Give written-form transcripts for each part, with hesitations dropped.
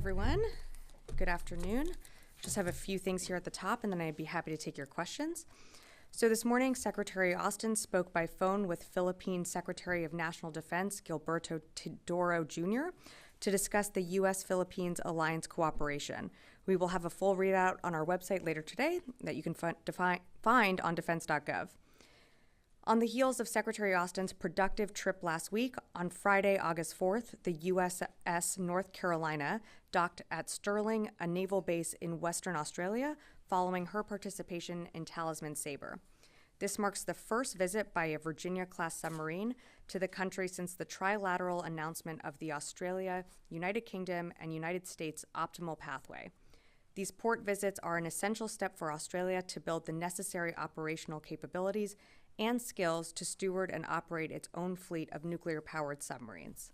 everyone. Good afternoon. Just have a few things here at the top, and then I'd be happy to take your questions. So this morning, Secretary Austin spoke by phone with Philippine Secretary of National Defense Gilberto Teodoro Jr. to discuss the U.S.-Philippines alliance cooperation. We will have a full readout on our website later today that you can find on defense.gov. On the heels of Secretary Austin's productive trip last week, on Friday, August 4th, the USS North Carolina docked at Stirling, a naval base in Western Australia, following her participation in Talisman Sabre. This marks the first visit by a Virginia-class submarine to the country since the trilateral announcement of the Australia, United Kingdom, and United States optimal pathway. These port visits are an essential step for Australia to build the necessary operational capabilities and skills to steward and operate its own fleet of nuclear-powered submarines.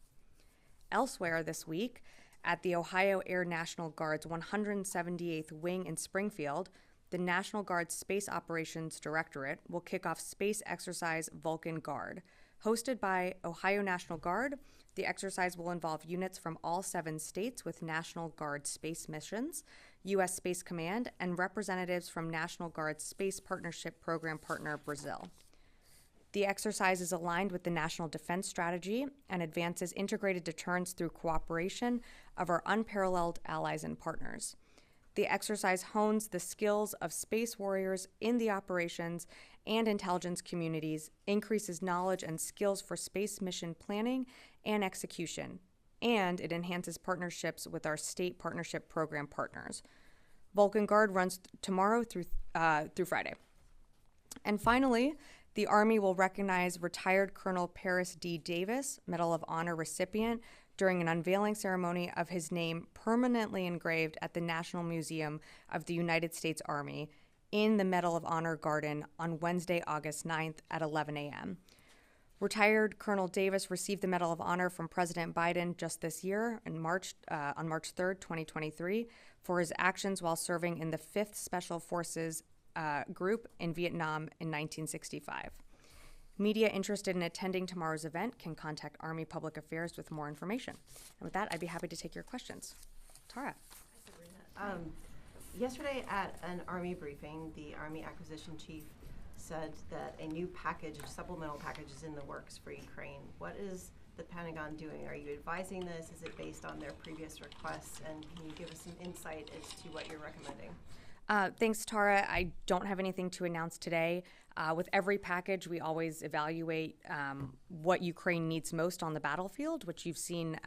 Elsewhere this week, at the Ohio Air National Guard's 178th Wing in Springfield, the National Guard's Space Operations Directorate will kick off Space Exercise Vulcan Guard. Hosted by Ohio National Guard, the exercise will involve units from all 7 states with National Guard space missions, U.S. Space Command, and representatives from National Guard's Space Partnership Program partner, Brazil. The exercise is aligned with the National Defense Strategy and advances integrated deterrence through cooperation of our unparalleled allies and partners. The exercise hones the skills of space warriors in the operations and intelligence communities, increases knowledge and skills for space mission planning and execution, and it enhances partnerships with our state partnership program partners. Vulcan Guard runs tomorrow through Friday. And finally, the Army will recognize retired Colonel Paris D. Davis, Medal of Honor recipient, during an unveiling ceremony of his name permanently engraved at the National Museum of the United States Army in the Medal of Honor Garden on Wednesday, August 9th at 11 a.m. Retired Colonel Davis received the Medal of Honor from President Biden just this year on March 3rd, 2023, for his actions while serving in the 5th Special Forces Group in Vietnam in 1965. Media interested in attending tomorrow's event can contact Army Public Affairs with more information. And with that, I'd be happy to take your questions. Tara. Hi, Sabrina. Yesterday at an Army briefing, the Army Acquisition Chief said that a new package, a supplemental package, is in the works for Ukraine. What is the Pentagon doing? Are you advising this? Is it based on their previous requests? And can you give us some insight as to what you're recommending? Thanks, Tara. I don't have anything to announce today. With every package, we always evaluate what Ukraine needs most on the battlefield, which you've seen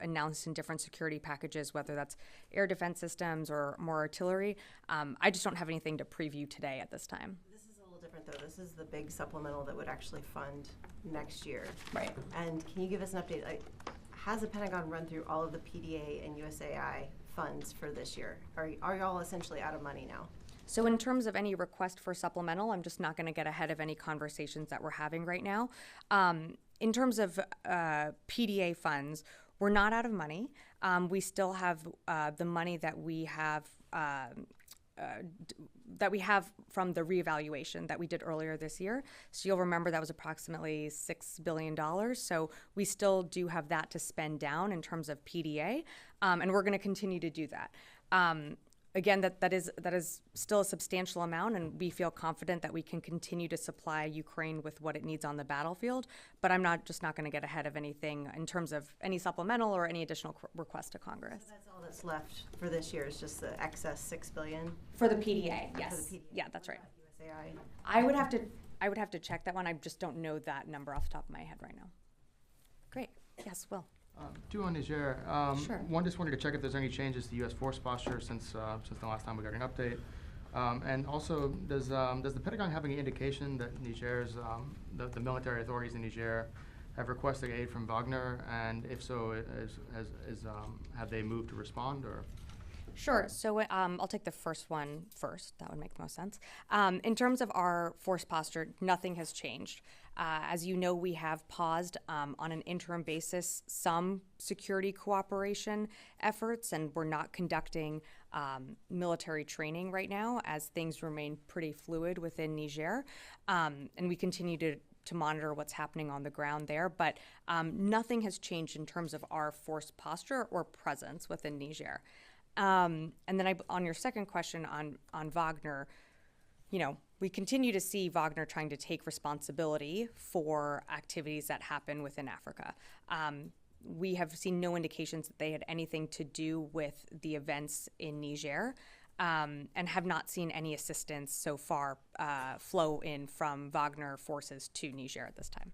announced in different security packages, whether that's air defense systems or more artillery. I just don't have anything to preview today at this time. This is a little different, though. This is the big supplemental that would actually fund next year. Right. And can you give us an update? Has the Pentagon run through all of the PDA and USAI funds for this year? Are y'all essentially out of money now? So in terms of any request for supplemental, I'm just not going to get ahead of any conversations that we're having right now. In terms of PDA funds, we're not out of money. We still have the money that we have from the reevaluation that we did earlier this year. So you'll remember that was approximately $6 billion. So we still do have that to spend down in terms of PDA, and we're going to continue to do that. Again, that is still a substantial amount, and we feel confident that we can continue to supply Ukraine with what it needs on the battlefield. But I'm not going to get ahead of anything in terms of any supplemental or any additional request to Congress. So that's all that's left for this year is just the excess $6 billion for the PDA. Yes. For the PDA. Yeah, that's right. USAI. I would have to check that one. I just don't know that number off the top of my head right now. Great. Yes, Will. Two on Niger. Sure. One, just wanted to check if there's any changes to U.S. force posture since the last time we got an update. And also, does the Pentagon have any indication that Niger's the military authorities in Niger have requested aid from Wagner, and if so, have they moved to respond or? Sure. So I'll take the first one first. That would make the most sense. In terms of our force posture, nothing has changed. As you know, we have paused on an interim basis some security cooperation efforts, and we're not conducting military training right now as things remain pretty fluid within Niger. And we continue to monitor what's happening on the ground there. But nothing has changed in terms of our force posture or presence within Niger. And then on your second question on Wagner, we continue to see Wagner trying to take responsibility for activities that happen within Africa. We have seen no indications that they had anything to do with the events in Niger, and have not seen any assistance so far flow in from Wagner forces to Niger at this time.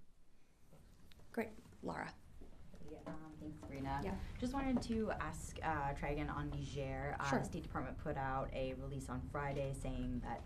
Great. Laura. Yeah, thanks, Sabrina. Yeah. Just wanted to ask, try again on Niger. Sure. The State Department put out a release on Friday saying that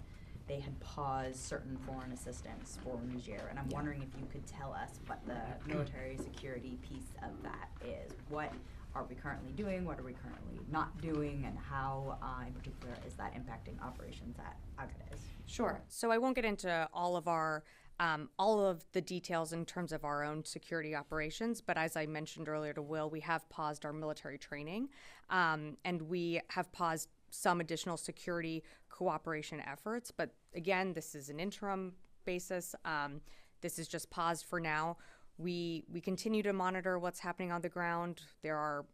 they had paused certain foreign assistance for Niger, and I'm wondering if you could tell us what the military security piece of that is. What are we currently doing? What are we currently not doing? And how, in particular, is that impacting operations at Agadez? Sure. So I won't get into all of the details in terms of our own security operations, but as I mentioned earlier to Will, we have paused our military training, and we have paused some additional security cooperation efforts. But again, this is an interim basis. This is just paused for now. We continue to monitor what's happening on the ground. There are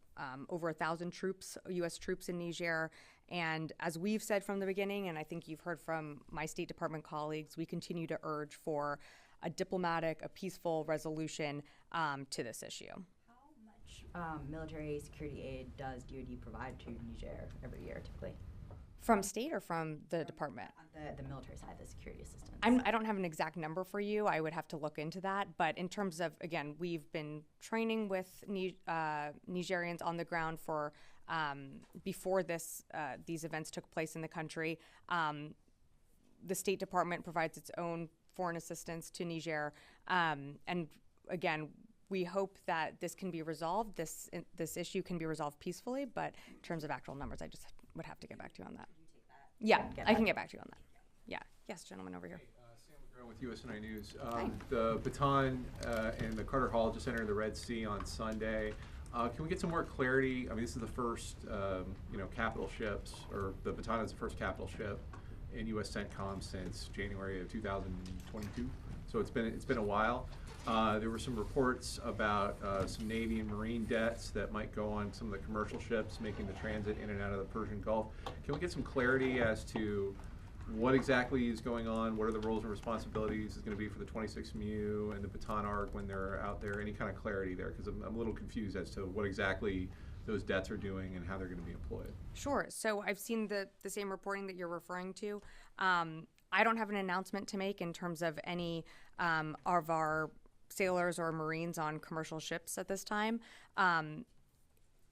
over 1,000 troops, U.S. troops in Niger. And as we've said from the beginning, and I think you've heard from my State Department colleagues, we continue to urge for a diplomatic, a peaceful resolution to this issue. How much military security aid does DoD provide to Niger every year, typically? From state or from the department? On the military side, the security assistance. I don't have an exact number for you. I would have to look into that. But in terms of, again, we've been training with Nigerians on the ground for before these events took place in the country. The State Department provides its own foreign assistance to Niger. And again, we hope that this can be resolved. This issue can be resolved peacefully. But in terms of actual numbers, I just would have to get back to you on that. Yeah, I can get back to you on that. Yeah. Yes, gentleman over here. Sam McGraw with USNI News. Hi. The Baton and the Carter Hall just entered the Red Sea on Sunday. Can we get some more clarity? I mean, this is the first, capital ships, or the Baton is the first capital ship in U.S. CENTCOM since January of 2022. So it's been a while. There were some reports about some Navy and Marine debts that might go on some of the commercial ships making the transit in and out of the Persian Gulf. Can we get some clarity as to what exactly is going on? What are the roles and responsibilities is going to be for the 26 MU and the Baton Arc when they're out there? Any kind of clarity there? Because I'm a little confused as to what exactly those debts are doing and how they're going to be employed. Sure. So I've seen the same reporting that you're referring to. I don't have an announcement to make in terms of any of our sailors or Marines on commercial ships at this time.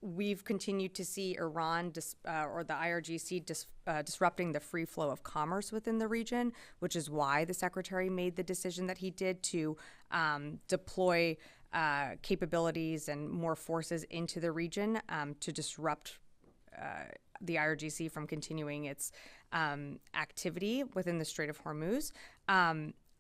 We've continued to see Iran or the IRGC disrupting the free flow of commerce within the region, which is why the Secretary made the decision that he did to deploy capabilities and more forces into the region to disrupt the IRGC from continuing its activity within the Strait of Hormuz.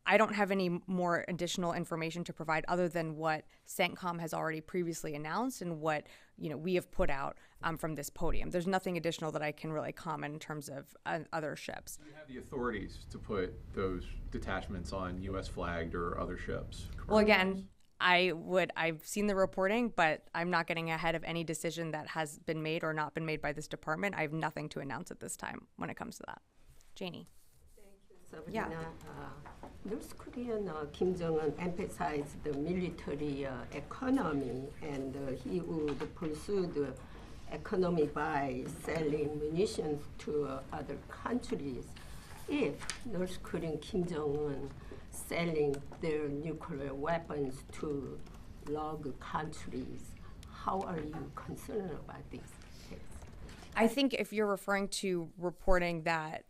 I don't have any more additional information to provide other than what CENTCOM has already previously announced and what we have put out from this podium. There's nothing additional that I can really comment in terms of other ships. Do you have the authorities to put those detachments on U.S. flagged or other ships? Well, again, I've seen the reporting, but I'm not getting ahead of any decision that has been made or not been made by this department. I have nothing to announce at this time when it comes to that. Janie. Sabrina, Yeah. North Korean Kim Jong-un emphasized the military economy, and he would pursue the economy by selling munitions to other countries. If North Korean Kim Jong-un selling their nuclear weapons to rogue countries, how are you concerned about this case? I think if you're referring to reporting that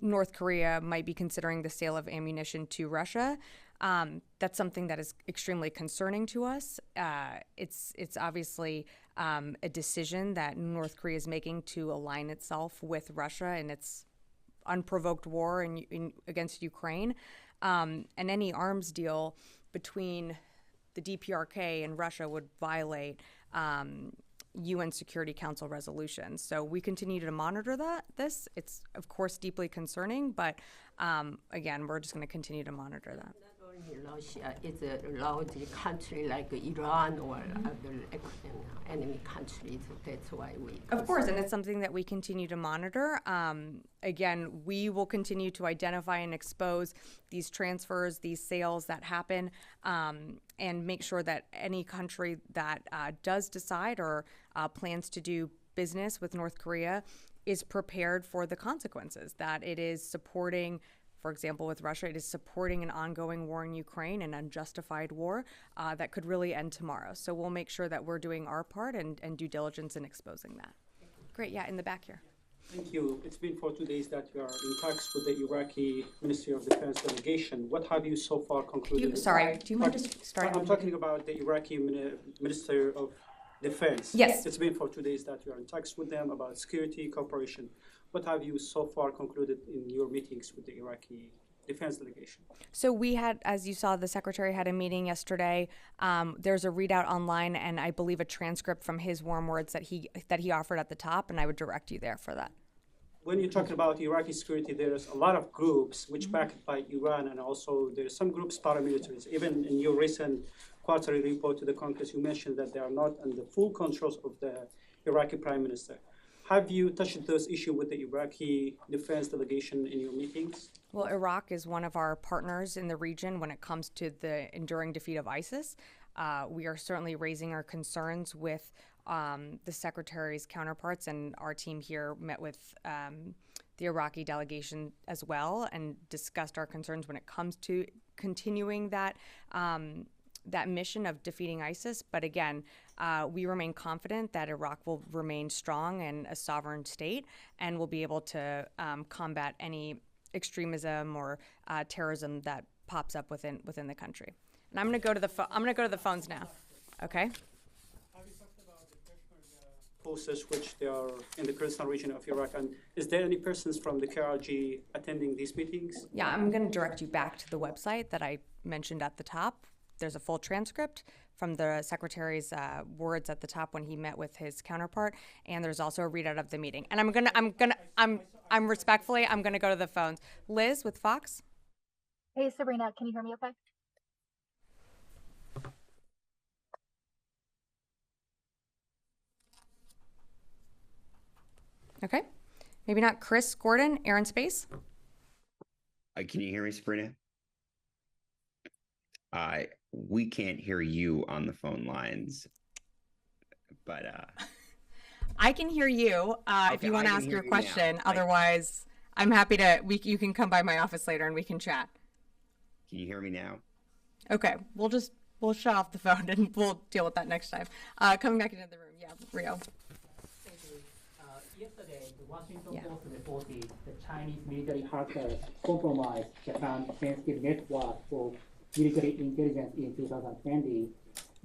North Korea might be considering the sale of ammunition to Russia, that's something that is extremely concerning to us. It's obviously a decision that North Korea is making to align itself with Russia in its unprovoked war against Ukraine. And any arms deal between the DPRK and Russia would violate UN Security Council resolutions. So we continue to monitor this. It's, of course, deeply concerning, but again, we're just going to continue to monitor that. Not only Russia, it's a large country like Iran or other enemy countries. That's why we. Of course, and it's something that we continue to monitor. Again, we will continue to identify and expose these transfers, these sales that happen, and make sure that any country that does decide or plans to do business with North Korea is prepared for the consequences, that it is supporting, for example, with Russia, it is supporting an ongoing war in Ukraine, an unjustified war that could really end tomorrow. So we'll make sure that we're doing our part and due diligence in exposing that. Great, yeah, in the back here. Thank you. It's been for 2 days that you are in talks with the Iraqi Ministry of Defense delegation. What have you so far concluded? Sorry, do you mind just starting? I'm talking about the Iraqi Minister of Defense. Yes. It's been for 2 days that you are in talks with them about security cooperation. What have you so far concluded in your meetings with the Iraqi defense delegation? So we had, as you saw, the secretary had a meeting yesterday. There's a readout online, and I believe a transcript from his warm words that he offered at the top, and I would direct you there for that. When you're talking about Iraqi security, there's a lot of groups which backed by Iran, and also there's some groups paramilitaries. Even in your recent quarterly report to the Congress, you mentioned that they are not under full controls of the Iraqi Prime Minister. Have you touched those issues with the Iraqi defense delegation in your meetings? Well, Iraq is one of our partners in the region when it comes to the enduring defeat of ISIS. We are certainly raising our concerns with the secretary's counterparts, and our team here met with the Iraqi delegation as well and discussed our concerns when it comes to continuing that that mission of defeating ISIS. But again, we remain confident that Iraq will remain strong and a sovereign state and will be able to combat any extremism or terrorism that pops up within the country. And I'm going to go to the phones now. Okay. Have you talked about the forces which they are in the Kurdistan region of Iraq, and is there any persons from the KRG attending these meetings? Yeah, I'm going to direct you back to the website that I mentioned at the top. There's a full transcript from the secretary's words at the top when he met with his counterpart, and there's also a readout of the meeting. And I'm gonna go to the phones. Liz with Fox. Hey, Sabrina, can you hear me okay? Okay. Maybe not Chris Gordon, Air and Space. Can you hear me, Sabrina? We can't hear you on the phone lines, but I can hear you if you want to ask your question. Otherwise, I'm happy to. You can come by my office later and we can chat. Can you hear me now? Okay, we'll shut off the phone and we'll deal with that next time. Coming back into the room, yeah, Rio. Yesterday, the Washington Post reported the Chinese military hackers compromised Japan's sensitive network for military intelligence in 2020.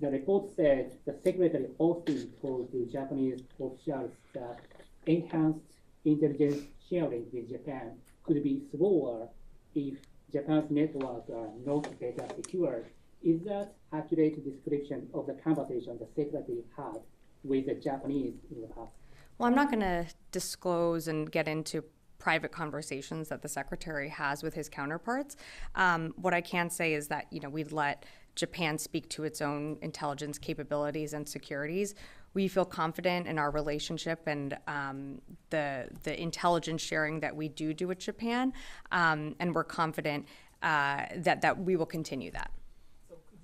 The report said the Secretary Austin told the Japanese officials that enhanced intelligence sharing with Japan could be slower if Japan's networks are not better secured. Is that accurate description of the conversation the Secretary had with the Japanese in the past? Well, I'm not going to disclose and get into private conversations that the secretary has with his counterparts. What I can say is that, we'd let Japan speak to its own intelligence capabilities and securities. We feel confident in our relationship and the intelligence sharing that we do with Japan, and we're confident that we will continue that. So could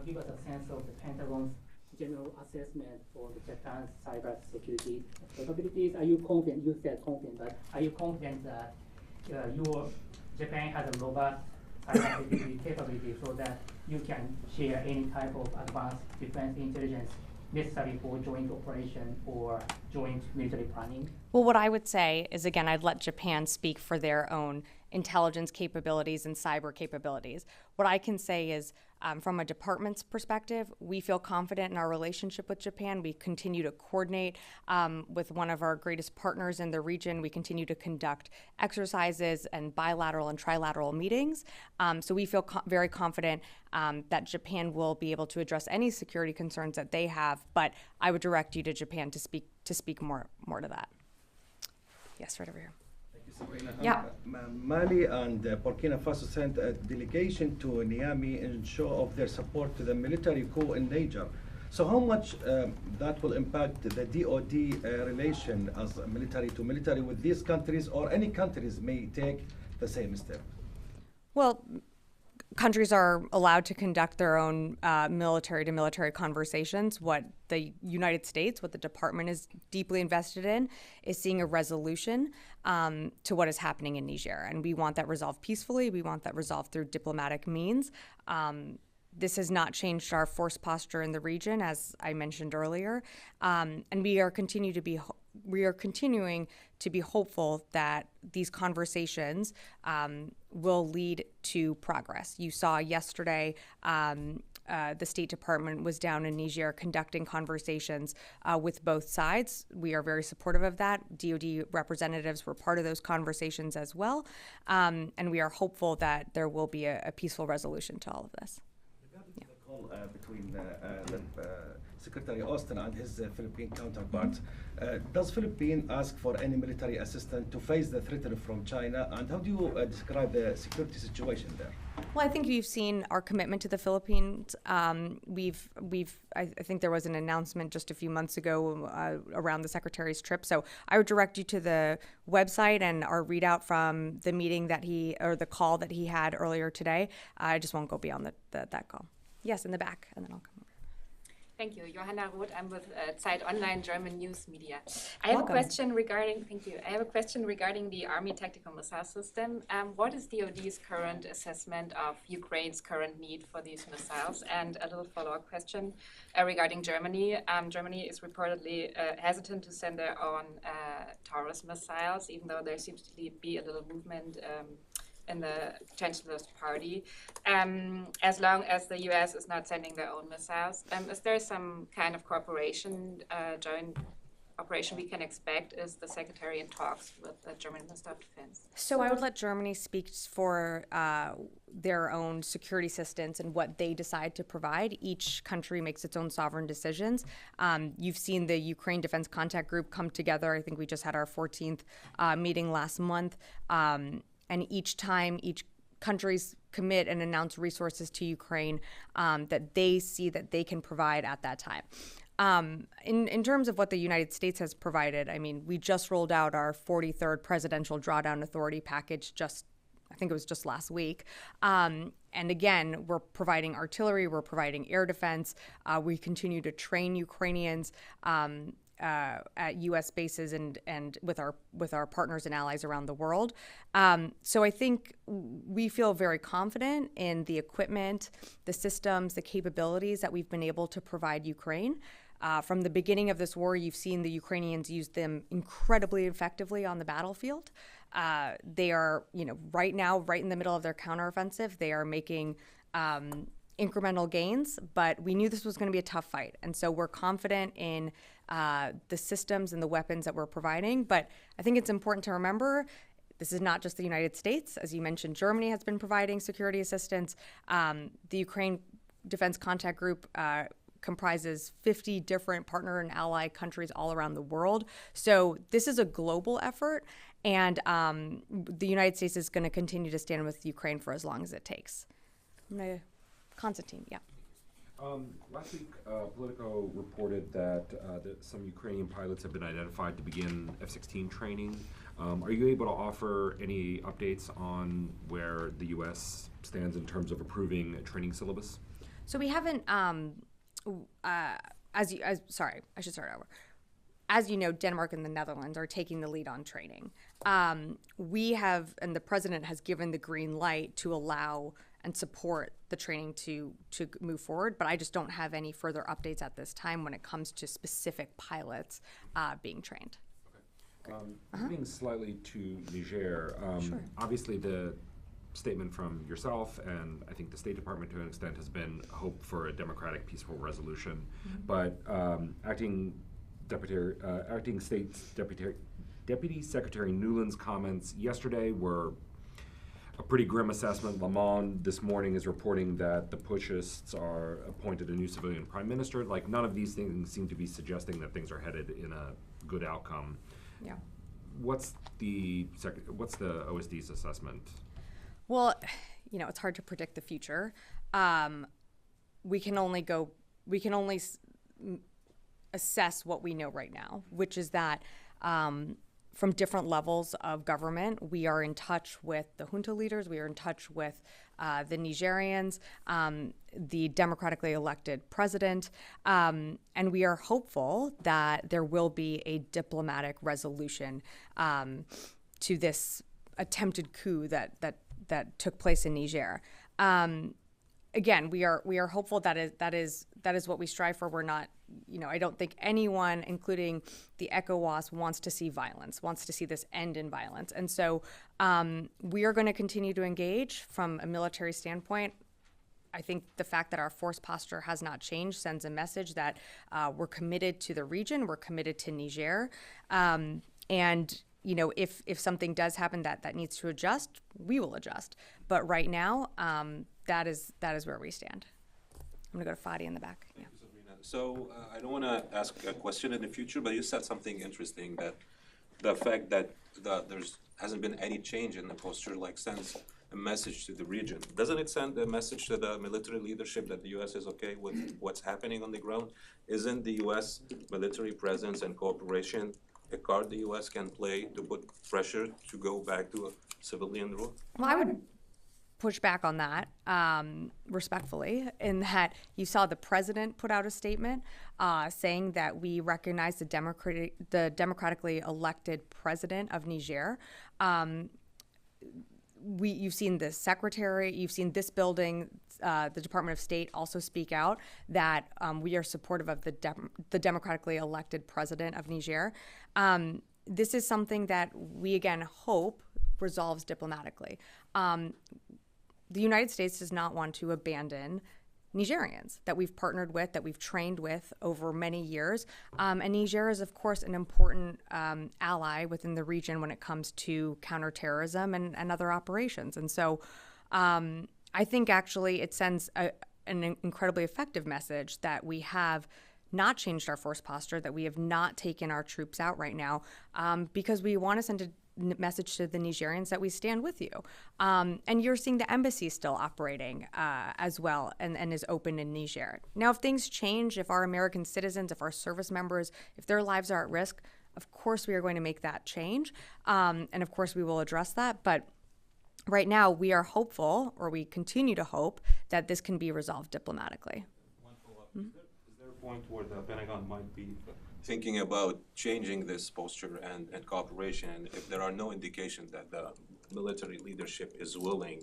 you give us a sense of the Pentagon's general assessment for the Japan's cybersecurity capabilities? Are you confident? You said confident, but are you confident that Japan has a robust cybersecurity capability so that you can share any type of advanced defense intelligence necessary for joint operation or joint military planning? Well, what I would say is, again, I'd let Japan speak for their own intelligence capabilities and cyber capabilities. What I can say is, from a department's perspective, we feel confident in our relationship with Japan. We continue to coordinate with one of our greatest partners in the region. We continue to conduct exercises and bilateral and trilateral meetings. So we feel very confident that Japan will be able to address any security concerns that they have. But I would direct you to Japan to speak more to that. Yes, right over here. Thank you. Sabrina, Yeah. Mali and Burkina Faso sent a delegation to Niamey in show of their support to the military coup in Niger. So how much that will impact the DoD relation as military to military with these countries, or any countries may take the same step? Well, countries are allowed to conduct their own military to military conversations. What the United States, what the department is deeply invested in, is seeing a resolution to what is happening in Niger. And we want that resolved peacefully. We want that resolved through diplomatic means. This has not changed our force posture in the region, as I mentioned earlier. And we are continuing to be hopeful that these conversations will lead to progress. You saw yesterday the State Department was down in Niger conducting conversations with both sides. We are very supportive of that. DoD representatives were part of those conversations as well. And we are hopeful that there will be a peaceful resolution to all of this. The call between Secretary Austin and his Philippine counterpart. Does Philippines ask for any military assistance to face the threat from China? And how do you describe the security situation there? Well, I think you've seen our commitment to the Philippines. I think there was an announcement just a few months ago around the Secretary's trip. So I would direct you to the website and our readout from the meeting the call that he had earlier today. I just won't go beyond that call. Yes, in the back, and then I'll come over. Thank you. Johanna Roth, I'm with Zeit Online German News Media. I have Welcome. a question regarding, thank you. I have a question regarding the Army Tactical Missile System. What is DoD's current assessment of Ukraine's current need for these missiles? And a little follow-up question regarding Germany. Germany is reportedly hesitant to send their own Taurus missiles, even though there seems to be a little movement in the Chancellor's party, as long as the U.S. is not sending their own missiles. Is there some kind of joint operation we can expect? Is the Secretary in talks with the German Minister of Defense? So I would let Germany speak for their own security assistance and what they decide to provide. Each country makes its own sovereign decisions. You've seen the Ukraine Defense Contact Group come together. I think we just had our 14th meeting last month. And each time, each countries commit and announce resources to Ukraine that they see that they can provide at that time. In terms of what the United States has provided, I mean, we just rolled out our 43rd Presidential Drawdown Authority package I think it was just last week. And again, we're providing artillery, we're providing air defense. We continue to train Ukrainians at U.S. bases and with our partners and allies around the world. So I think we feel very confident in the equipment, the systems, the capabilities that we've been able to provide Ukraine. From the beginning of this war, you've seen the Ukrainians use them incredibly effectively on the battlefield. They are, right now, right in the middle of their counteroffensive, they are making incremental gains, but we knew this was going to be a tough fight. And so we're confident in the systems and the weapons that we're providing. But I think it's important to remember this is not just the United States. As you mentioned, Germany has been providing security assistance. The Ukraine Defense Contact Group comprises 50 different partner and ally countries all around the world. So this is a global effort, and the United States is going to continue to stand with Ukraine for as long as it takes. Constantine, yeah. Last week, Politico reported that some Ukrainian pilots have been identified to begin F-16 training. Are you able to offer any updates on where the U.S. stands in terms of approving a training syllabus? So we haven't, sorry, I should start over. As you know, Denmark and the Netherlands are taking the lead on training. We have, and the president has given the green light to allow and support the training to move forward, but I just don't have any further updates at this time when it comes to specific pilots being trained. Okay. Moving slightly to Niger, Sure. Obviously the statement from yourself and I think the State Department to an extent has been hope for a democratic, peaceful resolution, but Acting State Deputy Secretary Nuland's comments yesterday were a pretty grim assessment. Le Monde this morning is reporting that the pushists are appointed a new civilian prime minister. Like, none of these things seem to be suggesting that things are headed in a good outcome. Yeah. what's the OSD's assessment? Well, it's hard to predict the future. We can only assess what we know right now, which is that from different levels of government, we are in touch with the junta leaders, we are in touch with the Nigerians, the democratically elected president, and we are hopeful that there will be a diplomatic resolution to this attempted coup that took place in Niger. Again, we are hopeful that is what we strive for. We're not, I don't think anyone, including the ECOWAS, wants to see violence, wants to see this end in violence. And so we are going to continue to engage from a military standpoint. I think the fact that our force posture has not changed sends a message that we're committed to the region, we're committed to Niger. And if something does happen that needs to adjust, we will adjust. But right now, that is where we stand. I'm going to go to Fadi in the back. Yeah. Thank you, Sabrina. So I don't want to ask a question in the future, but you said something interesting, that the fact that there's hasn't been any change in the posture sends a message to the region. Doesn't it send a message to the military leadership that the U.S. is okay with what's happening on the ground? Isn't the U.S. military presence and cooperation a card the U.S. can play to put pressure to go back to a civilian rule? Well, I would push back on that respectfully, in that you saw the president put out a statement saying that we recognize the democratically elected president of Niger. You've seen the secretary, you've seen this building, the Department of State also speak out that we are supportive of the democratically elected president of Niger. This is something that we, again, hope resolves diplomatically. The United States does not want to abandon Nigerians that we've partnered with, that we've trained with over many years. And Niger is, of course, an important ally within the region when it comes to counterterrorism and other operations. And so I think actually it sends an incredibly effective message that we have not changed our force posture, that we have not taken our troops out right now, because we want to send a message to the Nigerians that we stand with you. And you're seeing the embassy still operating as well and is open in Niger. Now, if things change, if our American citizens, if our service members, if their lives are at risk, of course we are going to make that change. And of course we will address that. But right now we are hopeful, or we continue to hope, that this can be resolved diplomatically. One follow-up. Is there a point where the Pentagon might be thinking about changing this posture and cooperation, if there are no indications that the military leadership is willing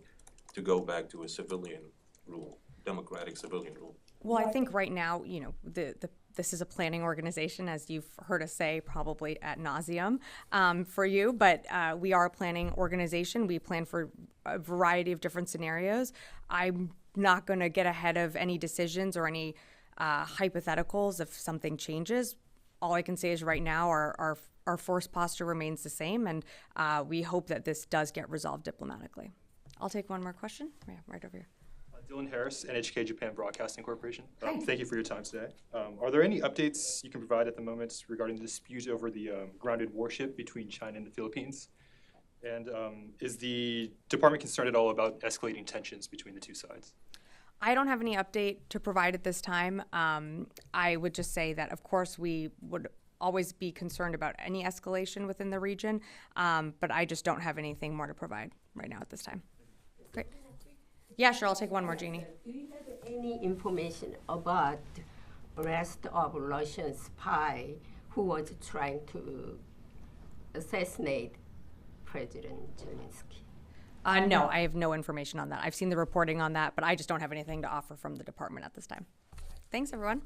to go back to a civilian rule, democratic civilian rule? Well, I think right now, this is a planning organization, as you've heard us say probably ad nauseum for you, but we are a planning organization. We plan for a variety of different scenarios. I'm not going to get ahead of any decisions or any hypotheticals if something changes. All I can say is right now our force posture remains the same, and we hope that this does get resolved diplomatically. I'll take one more question. Yeah, right over here. Dylan Harris, NHK Japan Broadcasting Corporation. Thank you for your time today. Are there any updates you can provide at the moment regarding the dispute over the grounded warship between China and the Philippines? And is the department concerned at all about escalating tensions between the two sides? I don't have any update to provide at this time. I would just say that, of course, we would always be concerned about any escalation within the region, but I just don't have anything more to provide right now at this time. Great. Yeah, sure, I'll take one more, Jeannie. Do you have any information about arrest of Russian spy who was trying to assassinate President Zelensky? No, I have no information on that. I've seen the reporting on that, but I just don't have anything to offer from the department at this time. Thanks, everyone.